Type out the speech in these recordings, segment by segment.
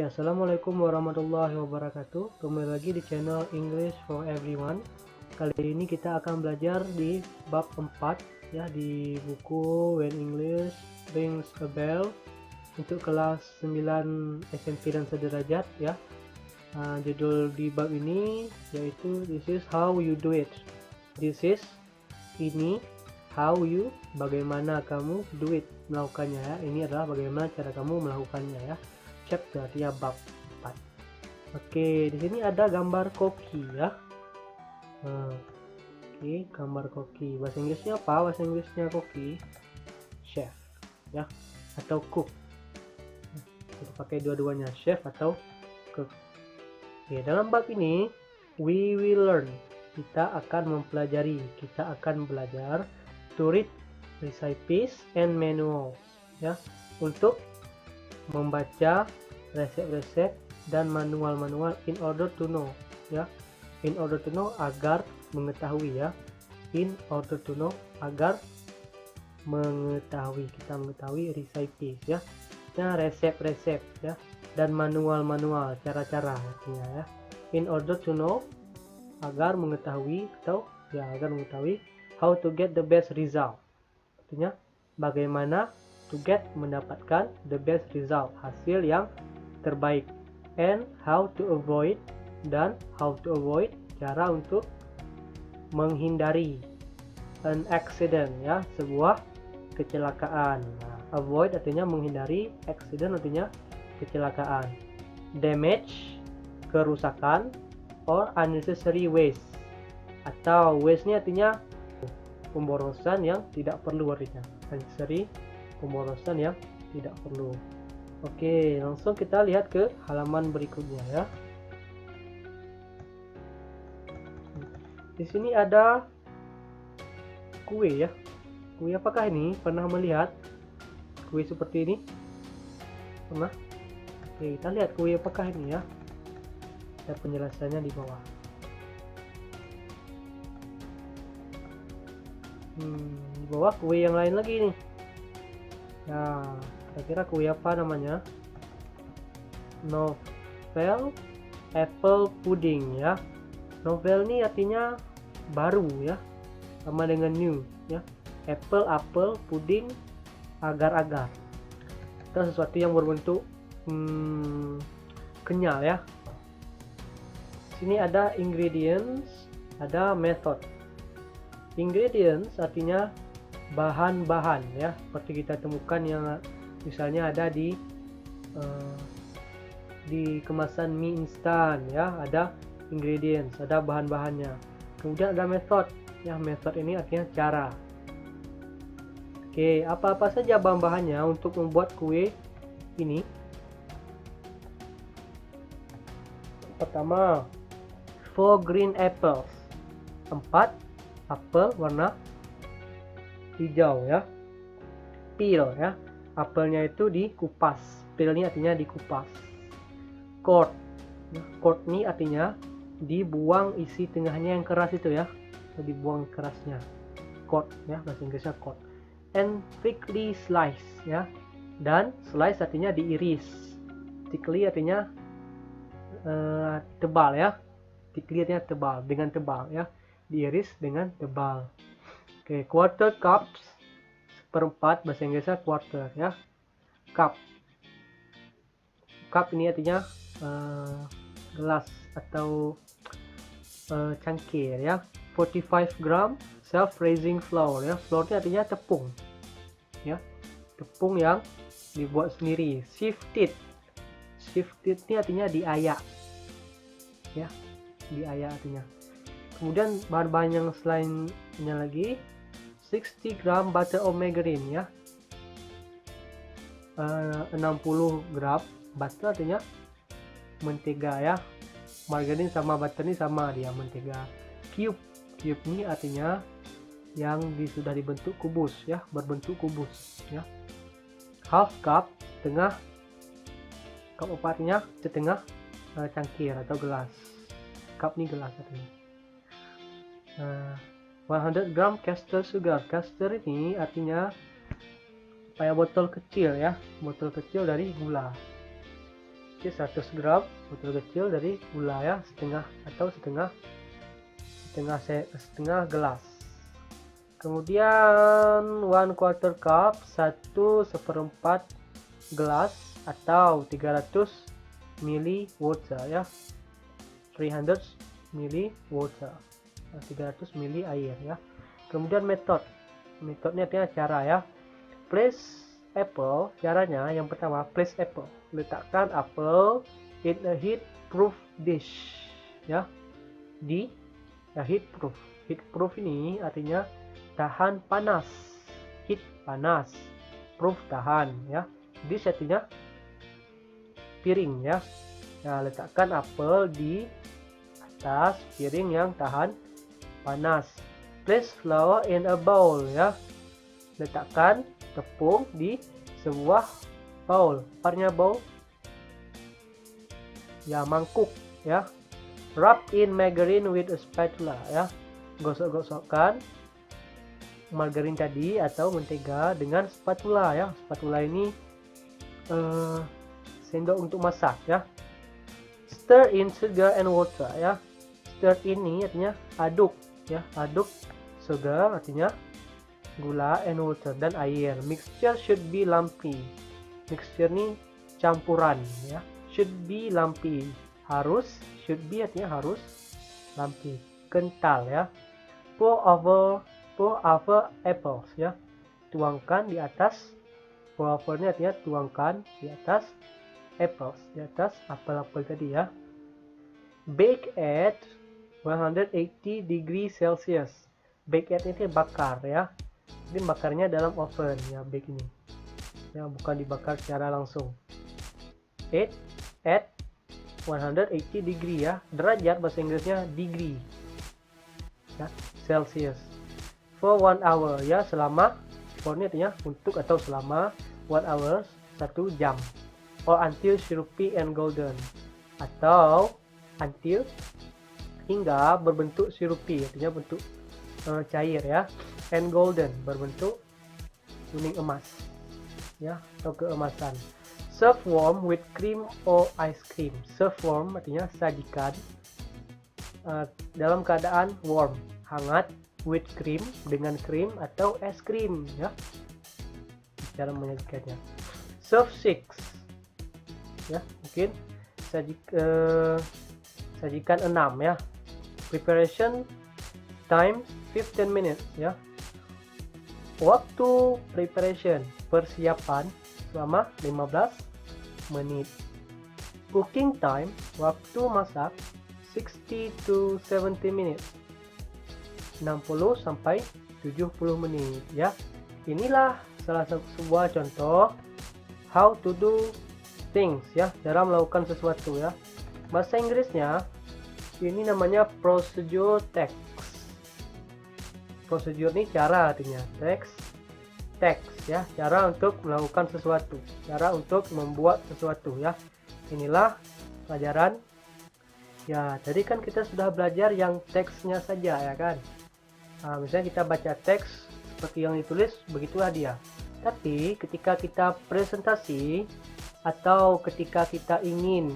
Assalamualaikum warahmatullahi wabarakatuh. Kembali lagi di channel English for Everyone. Kali ini kita akan belajar di bab 4 ya, di buku When English Rings a Bell untuk kelas 9 SMP dan sederajat ya. Judul di bab ini yaitu This is how you do it. This is ini how you, bagaimana kamu do it, melakukannya ya. Ini adalah bagaimana cara kamu melakukannya ya. Chapter artinya bab 4. Oke, di sini ada gambar koki ya. Oke, gambar koki. Bahasa Inggrisnya apa? Bahasa Inggrisnya koki chef ya, atau cook. Kita pakai dua-duanya, chef atau cook. Oke, dalam bab ini we will learn. Kita akan mempelajari, kita akan belajar to read recipes and manuals ya, untuk membaca resep-resep dan manual-manual in order to know ya. In order to know, agar mengetahui ya. In order to know, agar mengetahui, kita mengetahui recipes ya. Nah, resep-resep ya, dan manual-manual, cara-cara artinya ya. In order to know, agar mengetahui, atau ya agar mengetahui how to get the best result. Artinya bagaimana to get, mendapatkan the best result, hasil yang terbaik, and how to avoid, dan how to avoid, cara untuk menghindari an accident ya, sebuah kecelakaan. Nah, avoid artinya menghindari, accident artinya kecelakaan, damage, kerusakan, or unnecessary waste, atau waste ini artinya pemborosan yang tidak perlu, artinya unnecessary, pemborosan yang tidak perlu. Oke, langsung kita lihat ke halaman berikutnya ya. Di sini ada kue ya. Kue apakah ini? Pernah melihat kue seperti ini? Pernah? Oke, kita lihat kue apakah ini ya. Ada penjelasannya di bawah. Di bawah kue yang lain lagi nih. Nah, kira-kira kue apa namanya? Novel apple pudding ya. Novel ini artinya baru ya, sama dengan new ya. Apple, pudding, agar-agar, itu sesuatu yang berbentuk kenyal ya. Sini ada ingredients, ada method. Ingredients artinya bahan-bahan ya, seperti kita temukan yang misalnya ada di kemasan mie instan ya, ada ingredients, ada bahan-bahannya. Kemudian ada method ya, method ini artinya cara. Oke, apa-apa saja bahan-bahannya untuk membuat kue ini? Pertama, 4 green apples, 4 apel warna hijau ya. Peel ya, apelnya itu dikupas, peel ini artinya dikupas. Cord, cord ini artinya dibuang isi tengahnya yang keras itu ya, dibuang kerasnya. Cord ya, bahasa Inggrisnya cord. And thickly slice ya, dan slice artinya diiris. Thickly artinya tebal ya. Thickly artinya tebal, dengan tebal ya, diiris dengan tebal. Oke, quarter cups, seperempat, bahasa Inggrisnya quarter ya. Cup, cup ini artinya gelas atau cangkir ya. 45 gram self-raising flour ya. Flour ini artinya tepung ya, tepung yang dibuat sendiri. Sifted, sifted ini artinya diayak ya, diayak artinya. Kemudian bahan-bahan yang selainnya lagi, 60 gram butter or margarine ya, 60 gram butter artinya mentega ya. Margarin sama butter ini sama, dia mentega. Cube, cube ini artinya yang sudah dibentuk kubus ya, berbentuk kubus ya. Half cup, setengah. Cup artinya setengah cangkir atau gelas. Cup ini gelas artinya. 100 gram caster sugar. Caster ini artinya kayak botol kecil ya, botol kecil dari gula. Oke, 100 gram botol kecil dari gula ya, setengah gelas. Kemudian 1/4 cup, 1/4 gelas atau 300 ml water ya, 300 ml water, 300 ml air ya. Kemudian metodenya artinya cara ya. Place apple, caranya yang pertama, place apple, letakkan apel in a heat proof dish ya, di heat proof ini artinya tahan panas, heat panas, proof tahan ya, dish artinya piring ya. Nah, letakkan apel di atas piring yang tahan panas. Place flour in a bowl ya, letakkan tepung di sebuah bowl, bowl ya, mangkuk ya. Rub in margarine with a spatula ya, gosok-gosokkan margarin tadi atau mentega dengan spatula ya. Spatula ini sendok untuk masak ya. Stir in sugar and water ya. Stir ini artinya aduk ya, aduk. Sugar artinya gula and water dan air. Mixture should be lumpy. Mixture ini campuran ya. Should be lumpy, harus, should be artinya harus, lumpy kental ya. Pour over apples ya, tuangkan di atas. Pour over ini artinya tuangkan di atas apples, di atas apel-apel tadi ya. Bake at 180 degrees Celsius. Bake at itu bakar ya. Ini bakarnya dalam oven ya, bake ini ya, bukan dibakar secara langsung. At 180 degree ya, derajat bahasa Inggrisnya degree ya, Celsius. For 1 hour ya, selama, for ini artinya untuk atau selama, 1 hour 1 jam. Or until syrupy and golden, atau until hingga berbentuk syrupy, artinya bentuk cair ya, and golden berbentuk kuning emas ya, atau keemasan. Serve warm with cream or ice cream. Serve warm artinya sajikan dalam keadaan warm, hangat, with cream, dengan krim atau es krim ya, cara menyajikannya. Serve 6 ya, mungkin sajikan 6 ya. Preparation time 15 minutes ya. Waktu preparation, persiapan, selama 15 menit. Cooking time, waktu masak 60 to 70 minutes, 60 sampai 70 menit ya. Inilah salah satu sebuah contoh how to do things ya, cara melakukan sesuatu ya. Bahasa Inggrisnya ini namanya procedure text. Procedure ini cara artinya, text ya, cara untuk melakukan sesuatu, cara untuk membuat sesuatu ya. Inilah pelajaran ya. Tadi kan kita sudah belajar yang teksnya saja ya kan. Nah, misalnya kita baca teks seperti yang ditulis, begitulah dia. Tapi ketika kita presentasi atau ketika kita ingin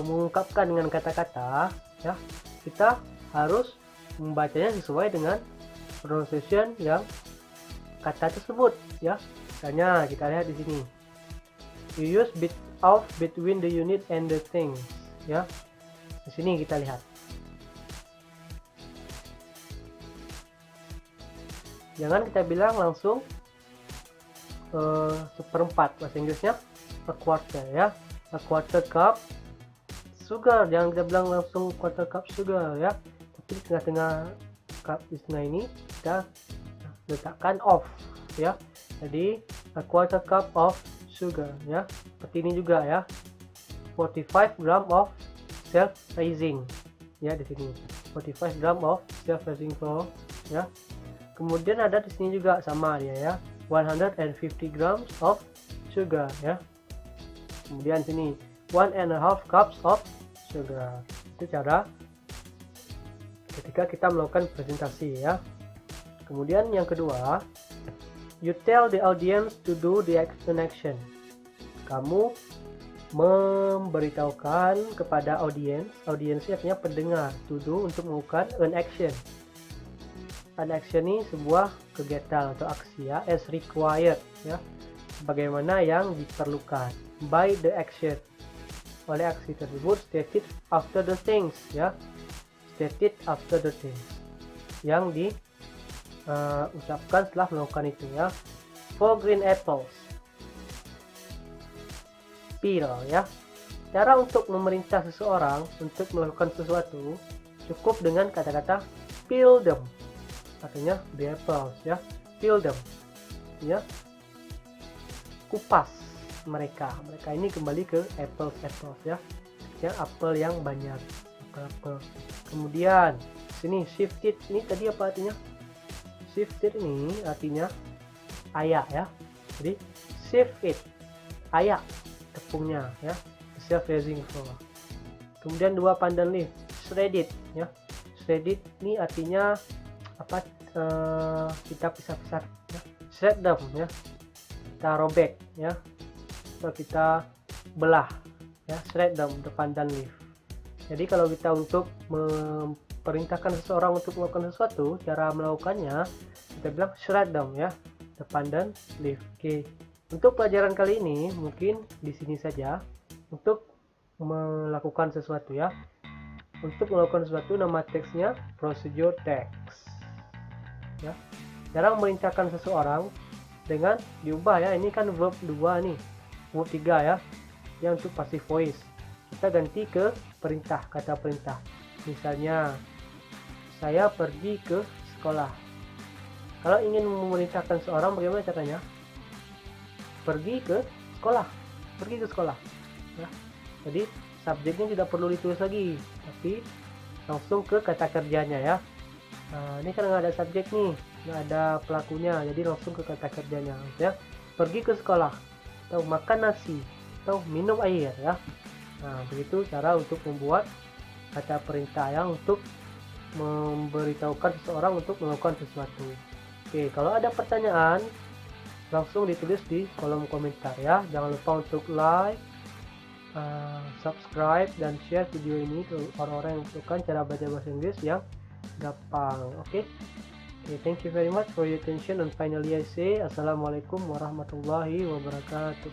mengungkapkan dengan kata-kata ya, kita harus membacanya sesuai dengan pronunciation yang kata tersebut ya. Misalnya kita lihat di sini, you use bit of between the unit and the things ya. Di sini kita lihat, jangan kita bilang langsung seperempat, bahasa Inggrisnya a quarter ya. A quarter cup sugar, jangan kita bilang langsung quarter cup sugar ya, tapi di tengah-tengah cup di tengah ini kita letakkan off ya. Jadi a quarter cup of sugar ya. Seperti ini juga ya, 45 gram of self raising ya, di sini 45 gram of self raising flour ya. Kemudian ada di sini juga sama dia ya, 150 grams of sugar ya. Kemudian sini 1.5 cups of sugar. Itu cara ketika kita melakukan presentasi ya. Kemudian yang kedua, you tell the audience to do the action. Kamu memberitahukan kepada audiens artinya pendengar, to do, untuk melakukan an action. An action ini sebuah kegiatan atau aksi ya, as required ya, bagaimana yang diperlukan, by the action, oleh aksi tersebut, stated after the things ya, stated after the things, yang diucapkan setelah melakukan itu ya. For green apples, peel ya. Cara untuk memerintah seseorang untuk melakukan sesuatu cukup dengan kata-kata peel them, artinya the apples ya, peel them ya, kupas mereka ini kembali ke apples ya, apel yang banyak, apel. Kemudian sini shifted, ini tadi apa artinya? Shifted ini artinya ayak ya, jadi shift it, ayak tepungnya ya, self raising flour. Kemudian 2 pandan leaf, shredded ya, shredded ini artinya apa, kita pisah-pisah ya, shred them ya, kita robek ya, atau kita belah ya, shred them, the pandan leaf. Jadi kalau kita untuk memerintahkan seseorang untuk melakukan sesuatu, cara melakukannya kita bilang shred them ya, the pandan leaf. Oke. Untuk pelajaran kali ini mungkin di sini saja. Untuk melakukan sesuatu ya. Untuk melakukan sesuatu, nama teksnya procedure text. Ya. Cara memerintahkan seseorang dengan diubah ya. Ini kan verb 2 nih. Verb 3 ya. Yang untuk passive voice. Kita ganti ke perintah, kata perintah. Misalnya, saya pergi ke sekolah. Kalau ingin memerintahkan seorang, bagaimana caranya? Pergi ke sekolah ya. Jadi subjeknya tidak perlu ditulis lagi, tapi langsung ke kata kerjanya ya. Nah, ini kan nggak ada subjek nih, nggak ada pelakunya, jadi langsung ke kata kerjanya ya. Pergi ke sekolah, atau makan nasi, atau minum air ya. Nah, begitu cara untuk membuat kata perintah yang untuk memberitahukan seseorang untuk melakukan sesuatu. Oke, kalau ada pertanyaan langsung ditulis di kolom komentar ya. Jangan lupa untuk like, subscribe, dan share video ini ke orang-orang yang membutuhkan cara belajar bahasa Inggris yang gampang. Oke, thank you very much for your attention, and finally I say assalamualaikum warahmatullahi wabarakatuh.